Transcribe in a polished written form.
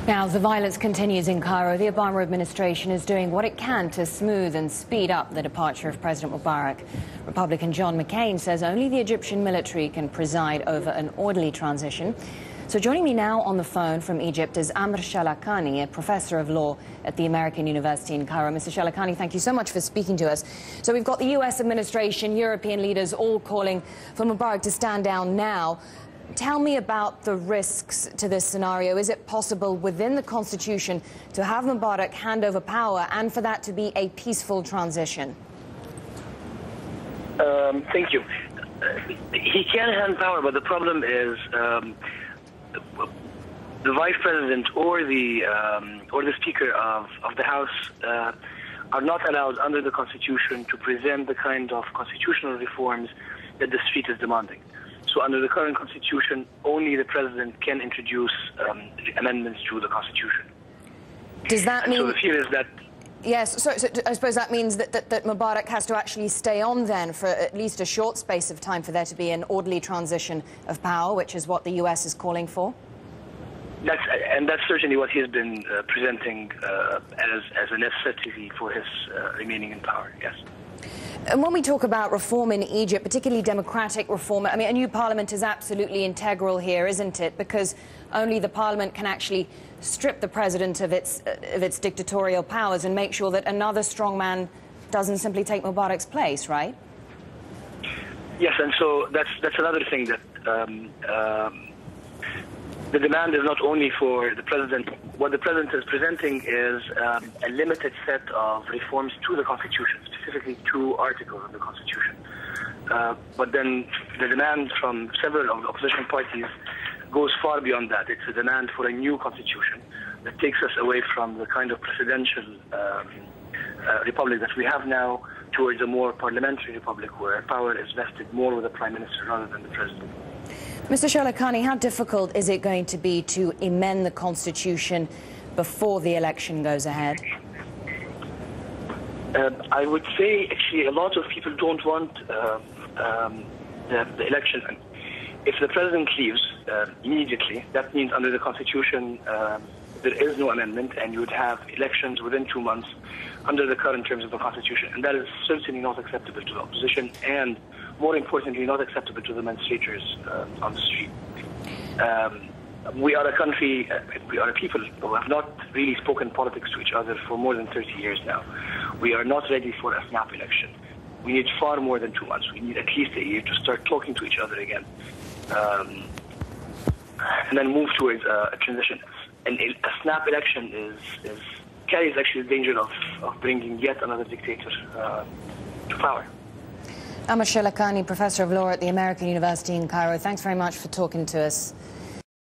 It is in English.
Now, the violence continues in Cairo. The Obama administration is doing what it can to smooth and speed up the departure of President Mubarak. Republican John McCain says only the Egyptian military can preside over an orderly transition. So joining me now on the phone from Egypt is Amr Shalakany, a professor of law at the American University in Cairo. Mr. Shalakany, thank you so much for speaking to us. So we've got the U.S. administration, European leaders all calling for Mubarak to stand down now. Tell me about the risks to this scenario. Is it possible within the Constitution to have Mubarak hand over power and for that to be a peaceful transition? Thank you. He can hand power, but the problem is the vice president or the speaker of the House are not allowed under the Constitution to present the kind of constitutional reforms that the street is demanding. So under the current Constitution, only the President can introduce amendments to the Constitution. Does that mean... So the fear is that... Yes, so I suppose that means that Mubarak has to actually stay on then for at least a short space of time for there to be an orderly transition of power, which is what the U.S. is calling for? That's certainly what he's been presenting as a necessity for his remaining in power, yes. And when we talk about reform in Egypt, particularly democratic reform, I mean, a new parliament is absolutely integral here, isn't it? Because only the parliament can actually strip the president of its dictatorial powers and make sure that another strongman doesn't simply take Mubarak's place, right? Yes, and so that's another thing that the demand is not only for the president. What the president is presenting is a limited set of reforms to the Constitution, specifically 2 articles of the Constitution. But then the demand from several of the opposition parties goes far beyond that. It's a demand for a new Constitution that takes us away from the kind of presidential republic that we have now towards a more parliamentary republic where power is vested more with the Prime Minister rather than the President. Mr. Shalakany, how difficult is it going to be to amend the Constitution before the election goes ahead? I would say, actually, a lot of people don't want the election. If the president leaves immediately, that means under the Constitution there is no amendment, and you would have elections within 2 months under the current terms of the Constitution. And that is certainly not acceptable to the opposition, and more importantly, not acceptable to the demonstrators on the street. We are a country, we are a people who have not really spoken politics to each other for more than 30 years now. We are not ready for a snap election. We need far more than 2 months. We need at least a year to start talking to each other again, and then move towards a transition. And a snap election carries actually the danger of bringing yet another dictator to power. Amr Shalakany, professor of law at the American University in Cairo, thanks very much for talking to us.